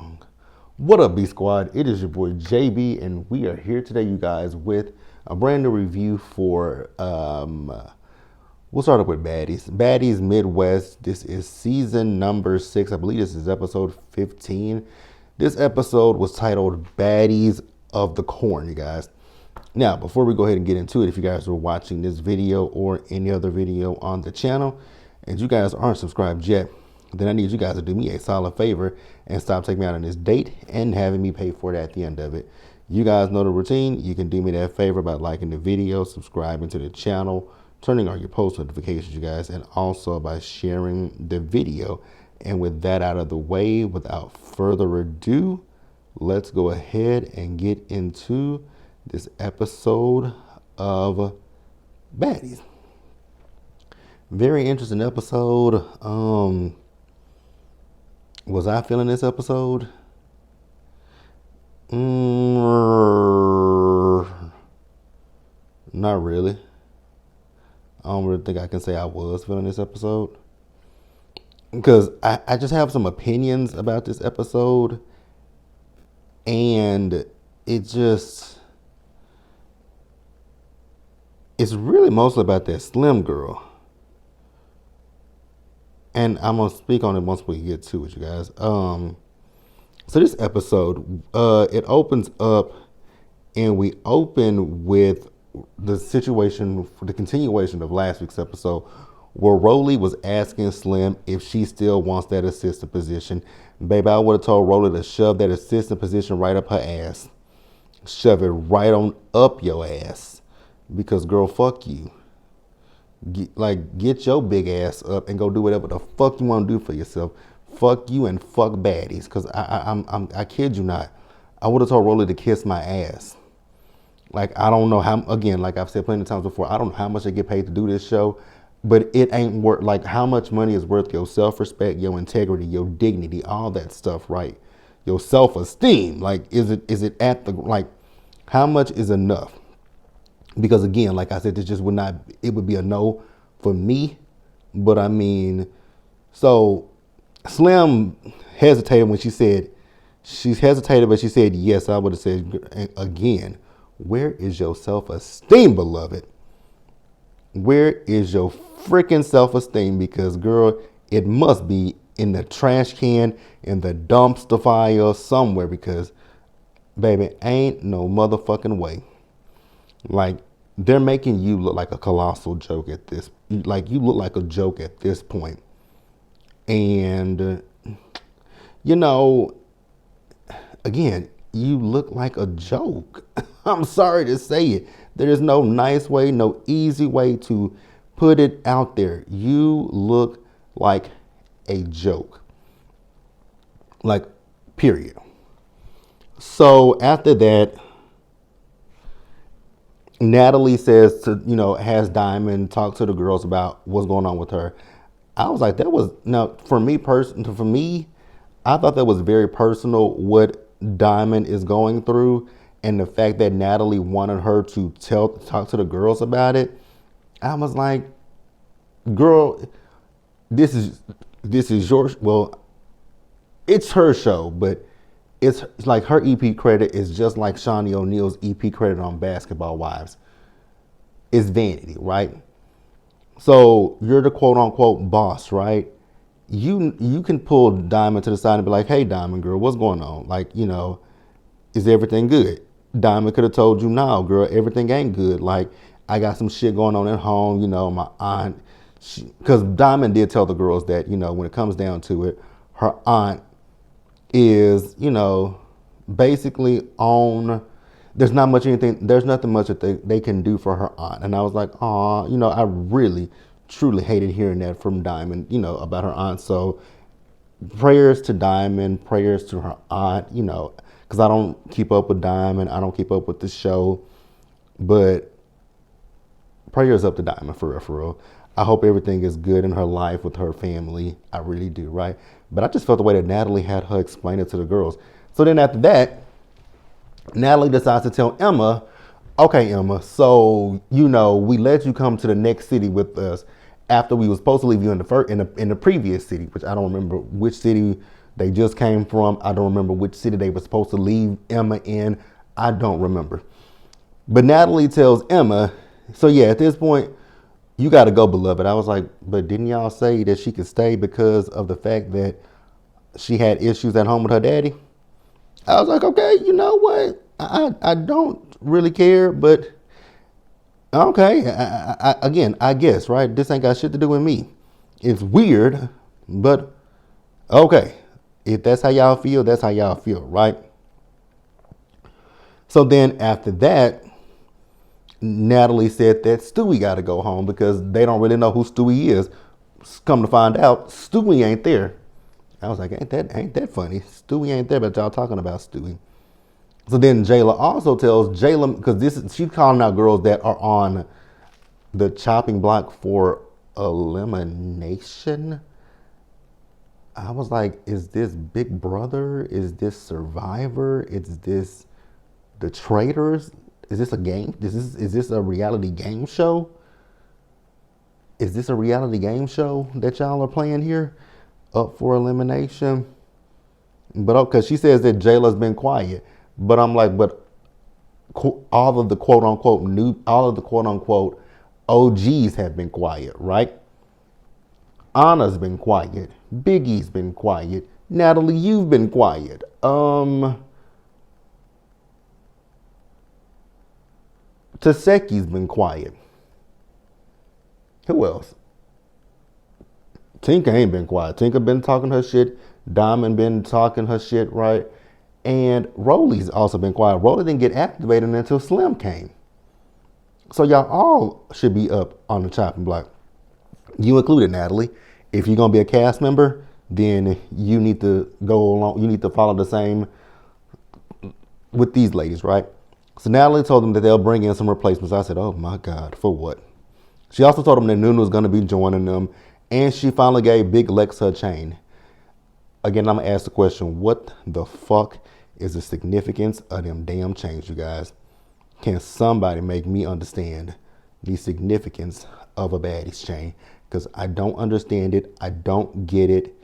wrong. What up, B Squad? It is your boy JB, and we are here today, you guys, with a brand new review for. We'll start up with Baddies. Baddies Midwest. This is season number 6. I believe this is episode 15. This episode was titled Baddies of the Corn, you guys. Now, before we go ahead and get into it, if you guys are watching this video or any other video on the channel, and you guys aren't subscribed yet, then I need you guys to do me a solid favor and stop taking me out on this date and having me pay for it at the end of it. You guys know the routine. You can do me that favor by liking the video, subscribing to the channel, turning on your post notifications, you guys, and also by sharing the video. And with that out of the way, without further ado, let's go ahead and get into this episode of Baddies. Very interesting episode. Was I feeling this episode? Not really. I don't really think I can say I was feeling this episode. Because I just have some opinions about this episode. And it's really mostly about that Slim girl. And I'm going to speak on it once we get to it, you guys. So this episode, it opens up, and we open with the situation, for the continuation of last week's episode, where Rolly was asking Slim if she still wants that assistant position. Baby, I would have told Rolly to shove that assistant position right up her ass. Shove it right on up your ass. Because, girl, fuck you. Get your big ass up and go do whatever the fuck you want to do for yourself. Fuck you and fuck Baddies. Because I kid you not. I would have told Rolly to kiss my ass. Like, I don't know how, again, like I've said plenty of times before, I don't know how much I get paid to do this show, but it ain't worth, like, how much money is worth your self-respect, your integrity, your dignity, all that stuff, right? Your self-esteem. Like, is it at the, like, how much is enough? Because, again, like I said, this just would not, it would be a no for me. But, I mean, so Slim hesitated when she said, she's hesitated, but she said, yes, I would have said, again, where is your self-esteem, beloved? Where is your freaking self-esteem? Because, girl, it must be in the trash can, in the dumpster fire somewhere. Because, baby, ain't no motherfucking way. Like, they're making you look like a colossal joke at this. Like, you look like a joke at this point. And, you know, again, you look like a joke. I'm sorry to say it. There is no nice way, no easy way to put it out there. You look like a joke. Like, period. So after that, Natalie says to, has Diamond talk to the girls about what's going on with her. I was like, for me, I thought that was very personal what Diamond is going through, and the fact that Natalie wanted her to talk to the girls about it. I was like, girl, this is your, well, it's her show, but it's like her EP credit is just like Shawnee O'Neal's EP credit on Basketball Wives. It's vanity, right? So you're the quote unquote boss, right? You can pull Diamond to the side and be like, hey, Diamond girl, what's going on? Like, is everything good? Diamond could have told you, no, girl, everything ain't good. Like, I got some shit going on at home, my aunt. Because Diamond did tell the girls that, when it comes down to it, her aunt is, basically on, there's nothing much that they can do for her aunt. And I was like, aw, I really, truly hated hearing that from Diamond, about her aunt. So prayers to Diamond, prayers to her aunt, because I don't keep up with Diamond. I don't keep up with the show. But prayers up to Diamond, for real. I hope everything is good in her life with her family. I really do, right? But I just felt the way that Natalie had her explain it to the girls. So then after that, Natalie decides to tell Emma, okay, Emma, so, we let you come to the next city with us after we were supposed to leave you in the previous city, which I don't remember which city They just came from, I don't remember which city they were supposed to leave Emma in. I don't remember. But Natalie tells Emma, so yeah, at this point, you got to go, beloved. I was like, but didn't y'all say that she could stay because of the fact that she had issues at home with her daddy? I was like, okay, you know what? I don't really care, but okay. Again, I guess, right? This ain't got shit to do with me. It's weird, but okay. If that's how y'all feel, that's how y'all feel, right? So then after that, Natalie said that Stewie got to go home because they don't really know who Stewie is. Come to find out, Stewie ain't there. I was like, ain't that funny? Stewie ain't there, but y'all talking about Stewie. So then Jayla also tells Jayla, because she's calling out girls that are on the chopping block for elimination. I was like, is this Big Brother? Is this Survivor? Is this the Traitors? Is this a game? Is this a reality game show? Is this a reality game show that y'all are playing here? Up for elimination? But because she says that Jayla's been quiet. But I'm like, but all of the quote unquote OGs have been quiet, right? Anna's been quiet. Biggie's been quiet. Natalie, you've been quiet. Taseki's been quiet. Who else? Tinka ain't been quiet. Tinka been talking her shit. Diamond been talking her shit, right? And Rolly's also been quiet. Rolly didn't get activated until Slim came. So y'all all should be up on the chopping block. You included, Natalie. If you're gonna be a cast member, then you need to go along. You need to follow the same with these ladies, right? So Natalie told them that they'll bring in some replacements. I said, oh my God, for what? She also told them that Nunu was gonna be joining them, and she finally gave Big Lex her chain. Again, I'm gonna ask the question: what the fuck is the significance of them damn chains, you guys? Can somebody make me understand the significance of a Baddies chain? Because I don't understand it. I don't get it.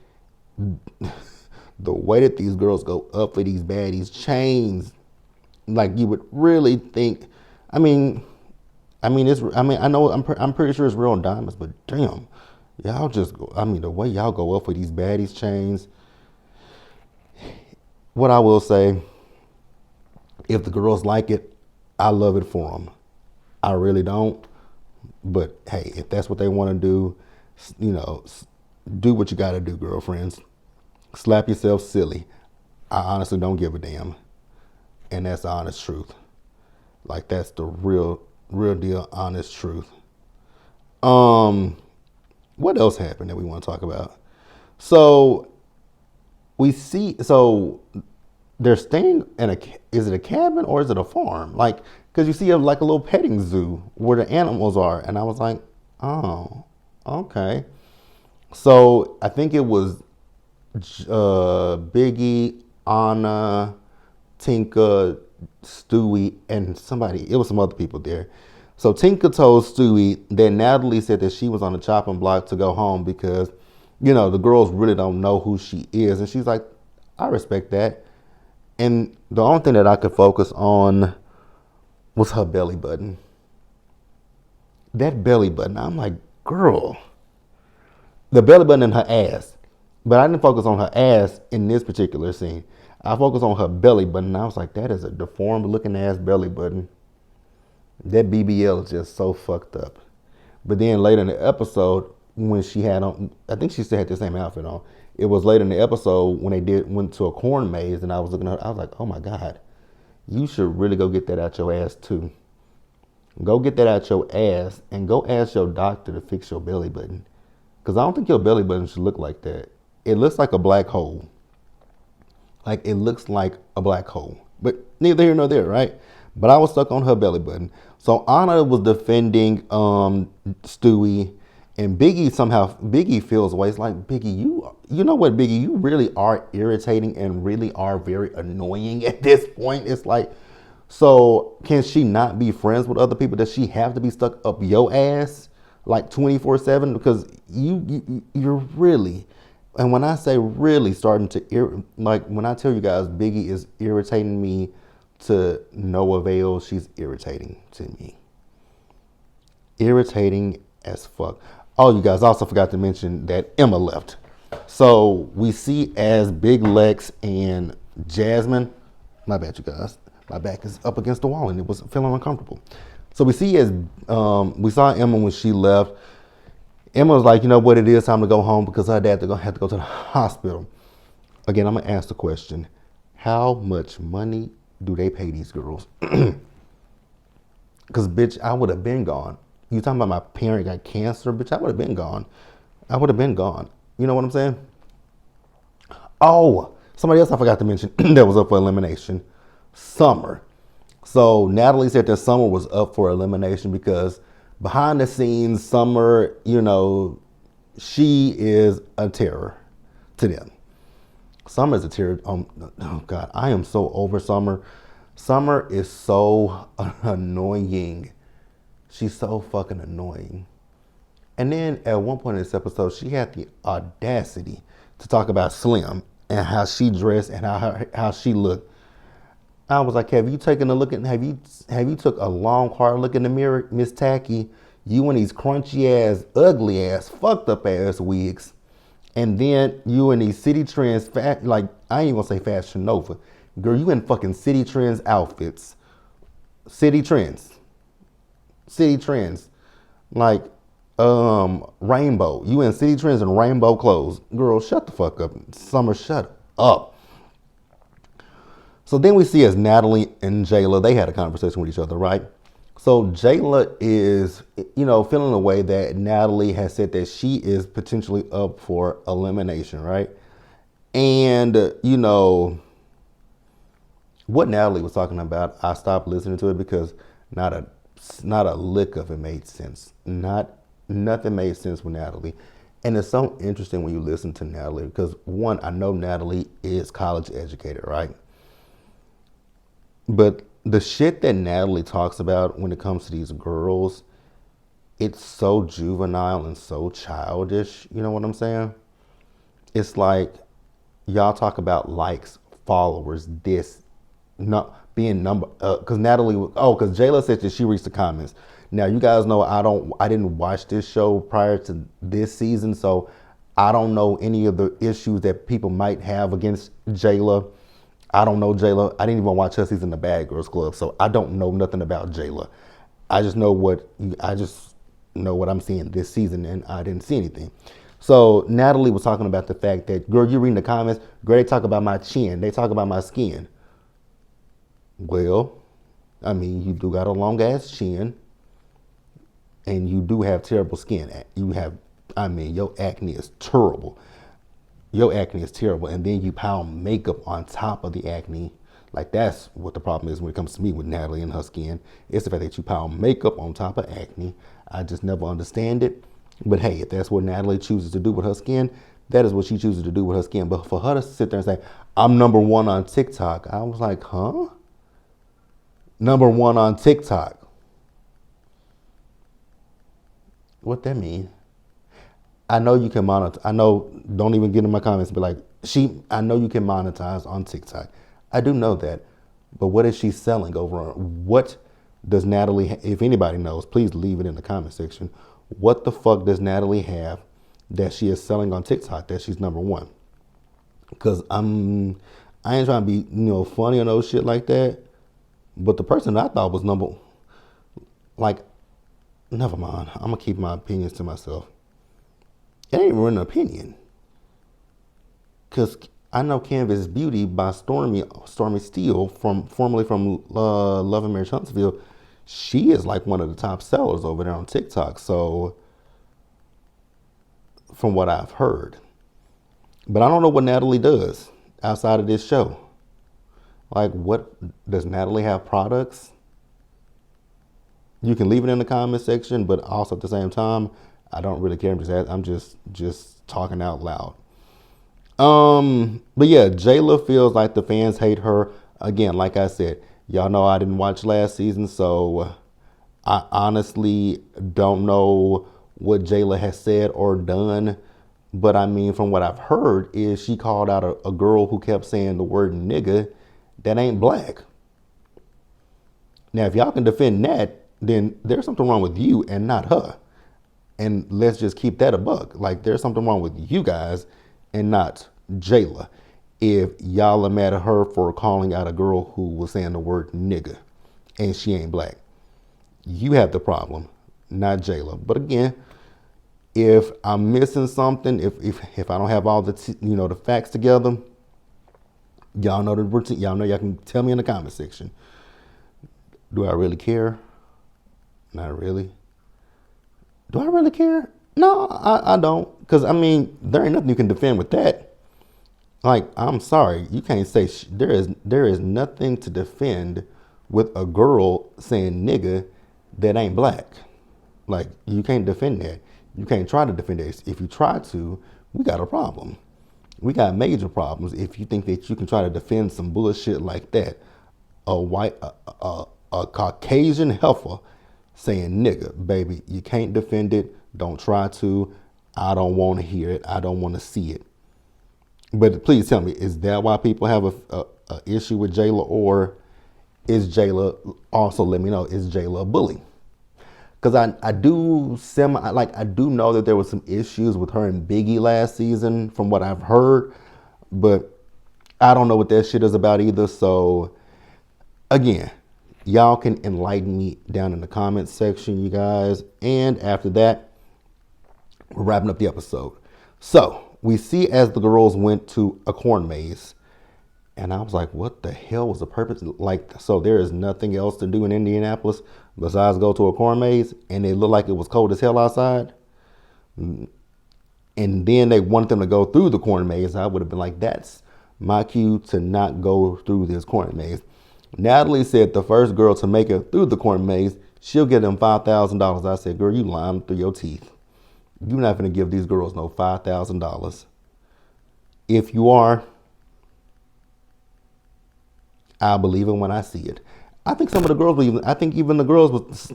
The way that these girls go up for these Baddies chains, like you would really think. I know. I'm pretty sure it's real diamonds, but damn, y'all just go. The way y'all go up for these Baddies chains. What I will say, if the girls like it, I love it for them. I really don't. But hey, if that's what they want to do, do what you got to do, girlfriends. Slap yourself silly. I honestly don't give a damn. And that's the honest truth. Like, that's the real deal honest truth. What else happened that we want to talk about? So they're staying in is it a cabin or is it a farm? Like, because you see like a little petting zoo where the animals are. And I was like, oh, okay. So I think it was Biggie, Anna, Tinka, Stewie, and somebody. It was some other people there. So Tinka told Stewie that Natalie said that she was on the chopping block to go home because, the girls really don't know who she is. And she's like, I respect that. And the only thing that I could focus on was her belly button. That belly button. I'm like, girl. The belly button and her ass. But I didn't focus on her ass in this particular scene. I focused on her belly button. And I was like, that is a deformed looking ass belly button. That BBL is just so fucked up. But then later in the episode, when she had on, I think she still had the same outfit on. It was later in the episode when they went to a corn maze, and I was looking at her. I was like, oh my God, you should really go get that out your ass too. Go get that out your ass and go ask your doctor to fix your belly button. Because I don't think your belly button should look like that. It looks like a black hole. Like, it looks like a black hole. But neither here nor there, right? But I was stuck on her belly button. So Anna was defending Stewie, and Biggie feels away. It's like, Biggie, you know what, Biggie, you really are irritating and really are very annoying at this point. It's like, so can she not be friends with other people? Does she have to be stuck up your ass like 24/7? Because you're really, And when I say really starting to, like when I tell you guys Biggie is irritating me to no avail, she's irritating to me. Irritating as fuck. Oh, you guys also forgot to mention that Emma left. So we see as Big Lex and Jasmine, my bad, you guys. My back is up against the wall and it was feeling uncomfortable. So we see as we saw Emma when she left. Emma was like, you know what, it is time to go home because her dad had to go to the hospital. Again, I'm gonna ask the question: how much money do they pay these girls? Because bitch, I would have been gone. You talking about my parent got cancer, bitch? I would have been gone. I would have been gone. You know what I'm saying? Oh, somebody else I forgot to mention that was up for elimination. Summer. So Natalie said that Summer was up for elimination because behind the scenes, Summer, you know, she is a terror to them. Summer is a terror. Oh God, I am so over Summer. Summer is so annoying. She's so fucking annoying. And then at one point in this episode, she had the audacity to talk about Slim and how she dressed and how she looked. I was like, have you taken a look at, have you took a long, hard look in the mirror, Miss Tacky? You and these crunchy ass, ugly ass, fucked up ass wigs. And then you in these City Trends, like, I ain't even gonna say Fashion Nova. Girl, you in fucking City Trends outfits. City Trends. Like, rainbow. You in City Trends and rainbow clothes. Girl, shut the fuck up. Summer, shut up. So then we see as Natalie and Jayla, they had a conversation with each other, right? So Jayla is, you know, feeling the way that Natalie has said that she is potentially up for elimination, right? And, you know, what Natalie was talking about, I stopped listening to it because not a lick of it made sense. Nothing made sense with Natalie. And it's so interesting when you listen to Natalie because, one, I know Natalie is college educated, right? But the shit that Natalie talks about when it comes to these girls, it's so juvenile and so childish. You know what I'm saying? It's like y'all talk about likes, followers, this, not being number. Because because Jayla said that she reads the comments. Now you guys know I didn't watch this show prior to this season, so I don't know any of the issues that people might have against Jayla. I don't know Jayla. I didn't even watch her season of Bad Girls Club, so I don't know nothing about Jayla. I just know what I'm seeing this season, and I didn't see anything. So Natalie was talking about the fact that, girl, you reading the comments, girl, they talk about my chin, they talk about my skin. Well, I mean, you do got a long ass chin, and you do have terrible skin. Your acne is terrible. Your acne is terrible, and then you pile makeup on top of the acne. Like, that's what the problem is when it comes to me with Natalie and her skin. It's the fact that you pile makeup on top of acne. I just never understand it. But hey, if that's what Natalie chooses to do with her skin, that is what she chooses to do with her skin. But for her to sit there and say, I'm number one on TikTok, I was like, huh? Number one on TikTok. What that mean? I know you can monetize. I know, don't even get in my comments, but like, I know you can monetize on TikTok. I do know that. But what is she selling over on? What does Natalie, if anybody knows, please leave it in the comment section. What the fuck does Natalie have that she is selling on TikTok that she's number one? Because I ain't trying to be, funny or no shit like that. But the person that I thought was never mind. I'm going to keep my opinions to myself. It ain't even an opinion. Because I know Canvas Beauty by Stormy Steele, formerly from Love and Marriage Huntsville. She is like one of the top sellers over there on TikTok. So, from what I've heard. But I don't know what Natalie does outside of this show. Like, what does Natalie have products? You can leave it in the comment section, but also at the same time, I don't really care. I'm just talking out loud. But yeah, Jayla feels like the fans hate her. Again, like I said, y'all know I didn't watch last season, so I honestly don't know what Jayla has said or done. But I mean, from what I've heard, is she called out a girl who kept saying the word nigga that ain't black. Now, if y'all can defend that, then there's something wrong with you and not her. And let's just keep that a buck. Like, there's something wrong with you guys and not Jayla. If y'all are mad at her for calling out a girl who was saying the word nigga and she ain't black, you have the problem, not Jayla. But again, if I'm missing something, if I don't have all the the facts together, y'all know the routine. Y'all know y'all can tell me in the comment section. Do I really care? Not really. Do I really care? No, I don't. Because, I mean, there ain't nothing you can defend with that. Like, I'm sorry. You can't say there is nothing to defend with a girl saying nigga that ain't black. Like, you can't defend that. You can't try to defend it. If you try to, we got a problem. We got major problems if you think that you can try to defend some bullshit like that. A Caucasian heifer saying nigga, baby, you can't defend it. Don't try to. I don't want to hear it. I don't want to see it. But please tell me, is that why people have a issue with Jayla, or is Jayla, also let me know, is Jayla a bully? Because I do know that there was some issues with her and Biggie last season from what I've heard, but I don't know what that shit is about either. So again, y'all can enlighten me down in the comments section, you guys. And after that, we're wrapping up the episode. So we see as the girls went to a corn maze, and I was like, what the hell was the purpose? Like, so there is nothing else to do in Indianapolis besides go to a corn maze, and it looked like it was cold as hell outside. And then they wanted them to go through the corn maze. I would have been like, that's my cue to not go through this corn maze. Natalie said the first girl to make it through the corn maze, she'll give them $5,000. I said, girl, you lying through your teeth. You're not going to give these girls no $5,000. If you are, I'll believe it when I see it. I think some of the girls believe it. I think even the girls was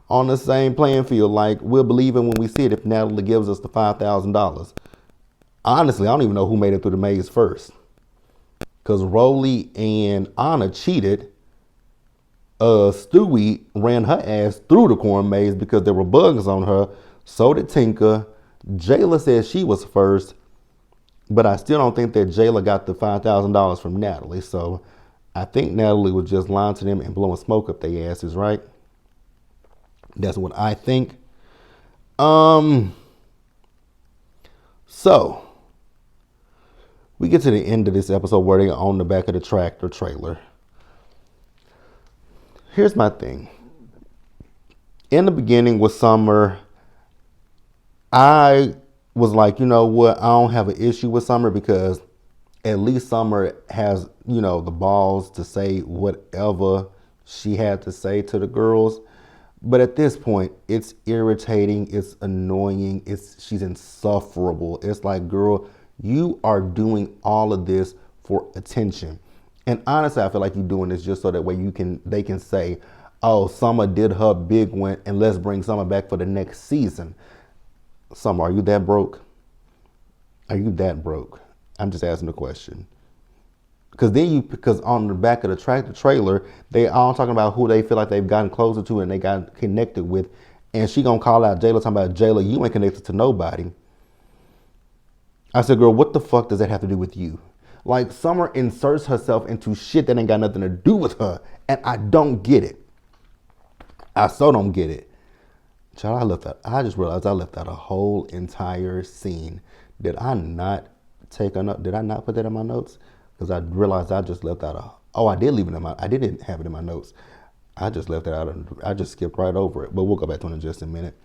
on the same playing field. Like, we'll believe it when we see it if Natalie gives us the $5,000. Honestly, I don't even know who made it through the maze first. Because Rolly and Anna cheated. Stewie ran her ass through the corn maze because there were bugs on her. So did Tinka. Jayla said she was first. But I still don't think that Jayla got the $5,000 from Natalie. So I think Natalie was just lying to them and blowing smoke up their asses, right? That's what I think. So we get to the end of this episode where they're on the back of the tractor trailer. Here's my thing. In the beginning with Summer, I was like, you know what? I don't have an issue with Summer because at least Summer has, the balls to say whatever she had to say to the girls. But at this point, it's irritating. It's annoying. She's insufferable. It's like, girl, you are doing all of this for attention. And honestly, I feel like you're doing this just so that way they can say, oh, Summer did her big one and let's bring Summer back for the next season. Summer, are you that broke? Are you that broke? I'm just asking the question. Because on the back of the tractor trailer, they all talking about who they feel like they've gotten closer to and they got connected with. And she gonna call out Jayla, talking about, Jayla, you ain't connected to nobody. I said, girl, what the fuck does that have to do with you? Like, Summer inserts herself into shit that ain't got nothing to do with her. And I don't get it. I so don't get it. Child, I just realized I left out a whole entire scene. Did I not put that in my notes? Because I realized I just left out I did leave it I didn't have it in my notes. I just left it out. I just skipped right over it. But we'll go back to it in just a minute.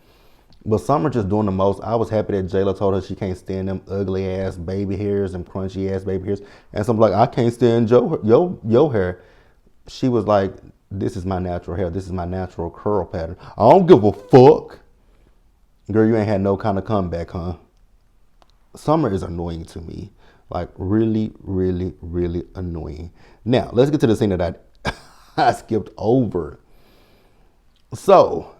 But Summer just doing the most. I was happy that Jayla told her she can't stand them ugly ass baby hairs and crunchy ass baby hairs. And so I'm like, I can't stand your hair. She was like, this is my natural hair. This is my natural curl pattern. I don't give a fuck. Girl, you ain't had no kind of comeback, huh? Summer is annoying to me. Like, really, really, really annoying. Now, let's get to the scene that I skipped over. So,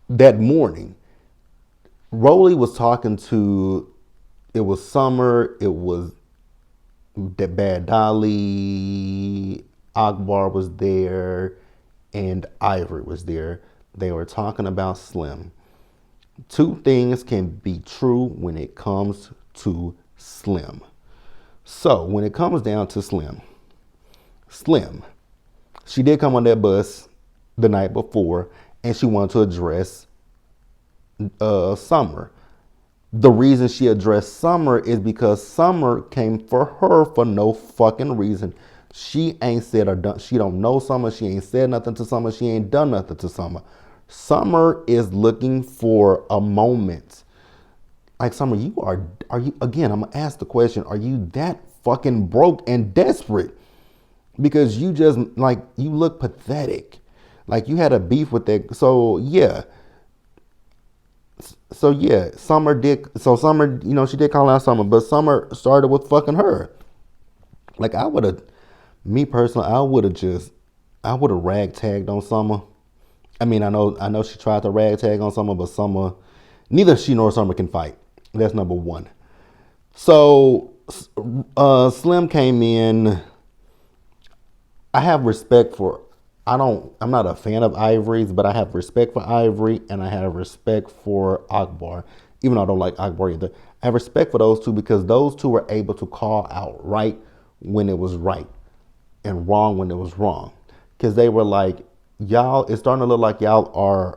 that morning, Rolly was talking to, it was Summer, it was that Bad Dolly, Akbar was there, and Ivory was there. They were talking about Slim. Two things can be true when it comes to Slim. So when it comes down to Slim, she did come on that bus the night before, and she wanted to address Summer. The reason she addressed Summer is because Summer came for her for no fucking reason. She ain't said or done. She don't know Summer. She ain't said nothing to Summer. She ain't done nothing to Summer. Summer is looking for a moment. Like, Summer, are you, again, I'm gonna ask the question, are you that fucking broke and desperate? Because you just, like, you look pathetic. Like, you had a beef with that. Summer, she did call out Summer, but Summer started with fucking her. Like, me personally, I would have rag tagged on Summer. I mean, I know she tried to rag tag on Summer, but neither she nor Summer can fight. That's number one. So, Slim came in. I have respect for, I'm not a fan of Ivory's, but I have respect for Ivory and I have respect for Akbar. Even though I don't like Akbar either. I have respect for those two because those two were able to call out right when it was right and wrong when it was wrong. Because they were like, y'all, it's starting to look like y'all are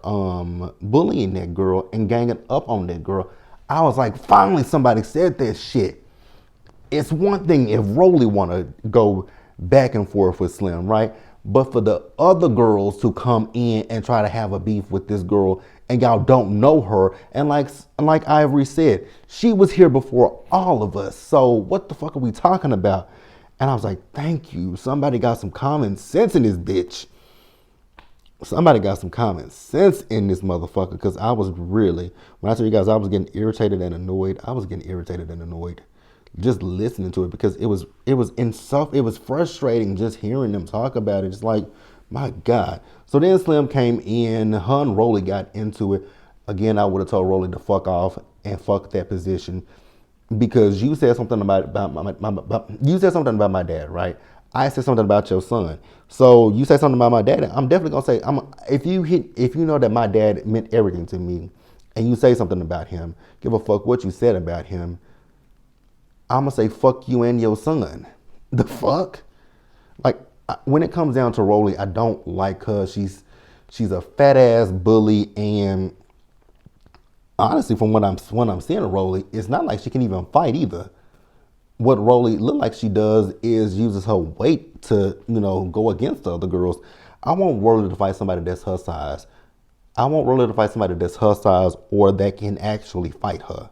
bullying that girl and ganging up on that girl. I was like, finally somebody said that shit. It's one thing if Rolly want to go back and forth with Slim, right? But for the other girls to come in and try to have a beef with this girl and y'all don't know her, and like Ivory said, she was here before all of us. So what the fuck are we talking about? And I was like, thank you. Somebody got some common sense in this bitch. Somebody got some common sense in this motherfucker, because I was really, when I tell you guys I was getting irritated and annoyed, just listening to it, because it was frustrating just hearing them talk about it. It's like, my God. So then Slim came in, her and Rolly got into it. Again, I would have told Rolly to fuck off and fuck that position, because you said something about you said something about my dad, right? I said something about your son. So you say something about my dad, I'm definitely gonna say, if you know that my dad meant everything to me, and you say something about him, give a fuck what you said about him, I'm gonna say fuck you and your son. The fuck? Like, when it comes down to Rolly, I don't like her. She's a fat ass bully, and honestly, from what I'm seeing of Rolly, it's not like she can even fight either. What Rolly look like she does is uses her weight to, go against the other girls. I want Rolly to fight somebody that's her size. I want Rolly to fight somebody that's her size or that can actually fight her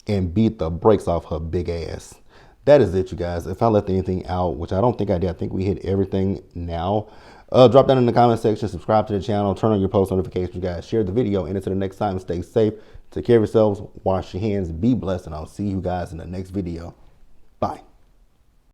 and beat the brakes off her big ass. That is it, you guys. If I left anything out, which I don't think I did, I think we hit everything now. Drop down in the comment section, subscribe to the channel, turn on your post notifications, guys. Share the video, and until the next time, stay safe, take care of yourselves, wash your hands, be blessed, and I'll see you guys in the next video. Bye.